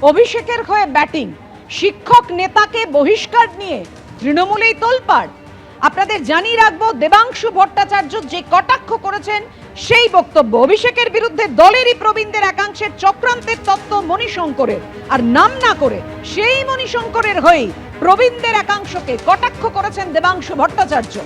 অভিষেকের হয়ে ব্যাটিং, শিক্ষক নেতাকে বহিষ্কার নিয়ে তৃণমূলেই তোলপাড়। আপনাদের জানিয়ে রাখবো, দেবাংশু ভট্টাচার্য যে কটাক্ষ করেছেন সেই বক্তব্য অভিষেকের বিরুদ্ধে দলেরই প্রবীণদের একাংশের চক্রান্তের তত্ত্ব মণিশঙ্করের, আর নাম না করে সেই মণিশঙ্করের হয়েই প্রবীণদের একাংশকে কটাক্ষ করেছেন দেবাংশু ভট্টাচার্য।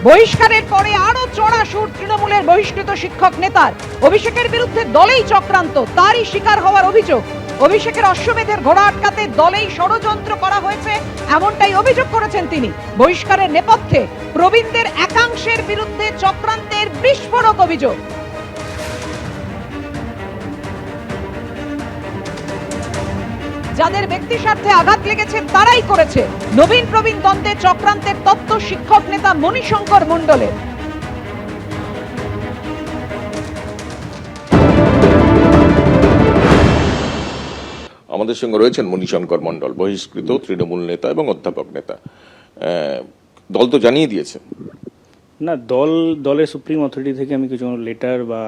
বহিষ্কারের পরে আরো চড়া সুর তৃণমূলের বহিষ্কৃত শিক্ষক নেতার। অভিষেকের বিরুদ্ধে দলেই চক্রান্ত, তারই শিকার হওয়ার অভিযোগ। অভিষেকের অশ্বমেধের ঘোড়া আটকাতে দলেই ষড়যন্ত্র করা হয়েছে, এমনটাই অভিযোগ করেছেন তিনি। বহিষ্কারের নেপথ্যে প্রবীণদের একাংশের বিরুদ্ধে চক্রান্তের বিস্ফোরক অভিযোগ। যাদের ব্যক্তি স্বার্থে আঘাত লেগেছে তারাই করেছে। নবীন প্রবীণ দ্বন্দ্বে চক্রান্তের তত্ত্ব শিক্ষক নেতা মণিশঙ্কর মণ্ডলের। আমাদের সঙ্গে রয়েছেন মণিশঙ্কর মণ্ডল, বহিষ্কৃত তৃণমূল নেতা এবং অধ্যাপক নেতা। দল তো জানিয়ে দিয়েছে না, দলের সুপ্রিম অথরিটি থেকে আমি কিছু লেটার বা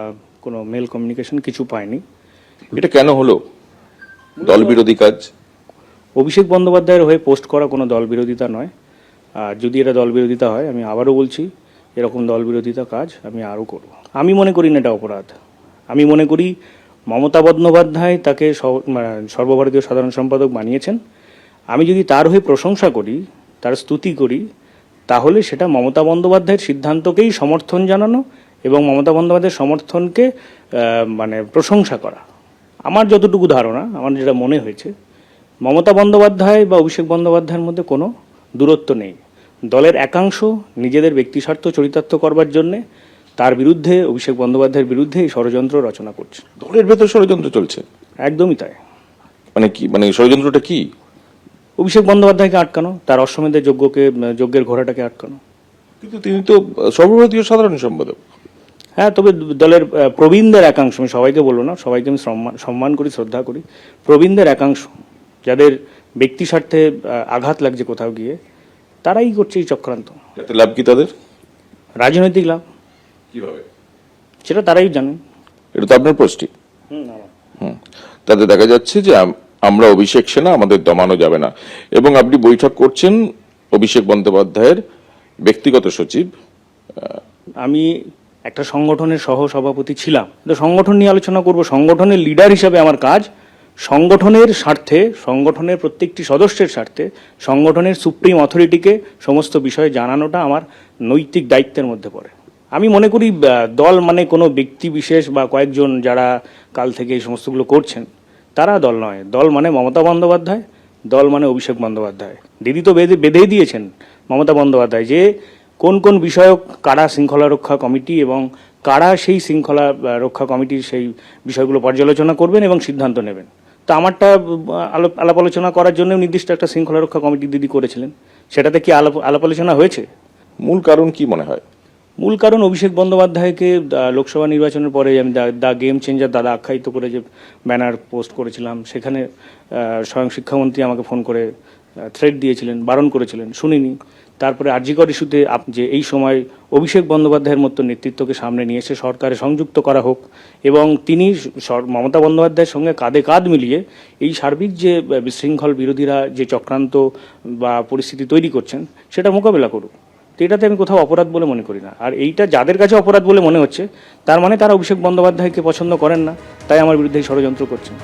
কোনো মেল কমিউনিকেশন কিছু পাইনি। এটা কেন হলো? দল বিরোধী কাজ? অভিষেক বন্দ্যোপাধ্যায়ের হয়ে পোস্ট করা কোনো দল বিরোধিতা নয়। আর যদি এটা দল বিরোধিতা হয়, আমি আবারও বলছি, এরকম দল বিরোধিতা কাজ আমি আরও করব। আমি মনে করি না এটা অপরাধ। আমি মনে করি মমতা বন্দ্যোপাধ্যায় তাকে সর্বভারতীয় সাধারণ সম্পাদক বানিয়েছেন। আমি যদি তার হয়ে প্রশংসা করি, তার স্তুতি করি, তাহলে সেটা মমতা বন্দ্যোপাধ্যায়ের সিদ্ধান্তকেই সমর্থন জানানো এবং মমতা বন্দ্যোপাধ্যায়ের সমর্থনকে প্রশংসা করা। আমার যতটুকু ধারণা, আমার যেটা মনে হয়েছে, মমতা বন্দ্যোপাধ্যায় বা অভিষেক বন্দ্যোপাধ্যায়ের মধ্যে কোনো দূরত্ব নেই। দলের একাংশ নিজেদের ব্যক্তিস্বার্থ চরিতার্থ করবার জন্যে তার বিরুদ্ধে, অভিষেক বন্দ্যোপাধ্যায়ের বিরুদ্ধে এই ষড়যন্ত্র রচনা করছে। দলের ভেতর ষড়যন্ত্র চলছে? একদমই তাই। কি ষড়যন্ত্রটা কি? অভিষেক বন্দ্যোপাধ্যায়কে আটকানো, তার অশ্বমেধের যজ্ঞের ঘোড়াটাকে আটকানো। কিন্তু তিনি তো সর্বভারতীয় সাধারণ সম্পাদক। হ্যাঁ, তবে দলের প্রবীণদের একাংশ, আমি সবাইকে বলবো না, সবাইকে আমি সম্মান করি, শ্রদ্ধা করি, প্রবীণদের একাংশ যাদের ব্যক্তি স্বার্থে আঘাত লাগছে কোথাও গিয়ে, তারাই করছে এই চক্রান্ত। এতে লাভ কি তাদের? রাজনৈতিক লাভ। কিভাবে সেটা তারাই জানেন। এটা তো আপনার পোস্টই। তাতে দেখা যাচ্ছে যে আমরা অভিষেক সেনা, আমাদের দমানো যাবে না। এবং আপনি বৈঠক করছেন অভিষেক বন্দ্যোপাধ্যায়ের ব্যক্তিগত সচিব। আমি একটা সংগঠনের সহ সভাপতি ছিলাম, তো সংগঠন নিয়ে আলোচনা করব। সংগঠনের লিডার হিসাবে আমার কাজ সংগঠনের স্বার্থে, সংগঠনের প্রত্যেকটি সদস্যের স্বার্থে, সংগঠনের সুপ্রিম অথরিটিকে সমস্ত বিষয়ে জানানোটা আমার নৈতিক দায়িত্বের মধ্যে পড়ে। আমি মনে করি দল মানে কোনো ব্যক্তি বিশেষ বা কয়েকজন যারা কাল থেকে এই সমস্তগুলো করছেন, তারা দল নয়। দল মানে মমতা বন্দ্যোপাধ্যায়, দল মানে অভিষেক বন্দ্যোপাধ্যায়। দিদি তো বেঁধেই দিয়েছেন মমতা বন্দ্যোপাধ্যায় যে কোন কোন বিষয়ক কারা শৃঙ্খলা রক্ষা কমিটি এবং কারা সেই শৃঙ্খলা রক্ষা কমিটির সেই বিষয়গুলো পর্যালোচনা করবেন এবং সিদ্ধান্ত নেবেন। তো আমারটা আলাপ আলোচনা করার জন্য নির্দিষ্ট একটা শৃঙ্খলা রক্ষা কমিটি দিদি করেছিলেন। সেটাতে কি আলাপ আলোচনা হয়েছে? মূল কারণ কি মনে হয়? মূল কারণ অভিষেক বন্দ্যোপাধ্যায়কে লোকসভা নির্বাচনের পরে আমি দ্য গেম চেঞ্জার দাদা আখ্যায়িত করে যে ব্যানার পোস্ট করেছিলাম, সেখানে স্বয়ং শিক্ষামন্ত্রী আমাকে ফোন করে থ্রেট দিয়েছিলেন, বারণ করেছিলেন, শুনিনি। তারপরে আরজিকর ইস্যুতে যে এই সময় অভিষেক বন্দ্যোপাধ্যায়ের মতো নেতৃত্বকে সামনে নিয়ে এসে সরকারে সংযুক্ত করা হোক এবং তিনি মমতা বন্দ্যোপাধ্যায়ের সঙ্গে কাঁধে কাঁধ মিলিয়ে এই সার্বিক যে বিশৃঙ্খল বিরোধীরা যে চক্রান্ত বা পরিস্থিতি তৈরি করছেন সেটা মোকাবেলা করুক। তো এটাতে আমি কোথাও অপরাধ বলে মনে করি না। আর এইটা যাদের কাছে অপরাধ বলে মনে হচ্ছে, তার মানে তারা অভিষেক বন্দ্যোপাধ্যায়কে পছন্দ করেন না, তাই আমার বিরুদ্ধে ষড়যন্ত্র করছেন।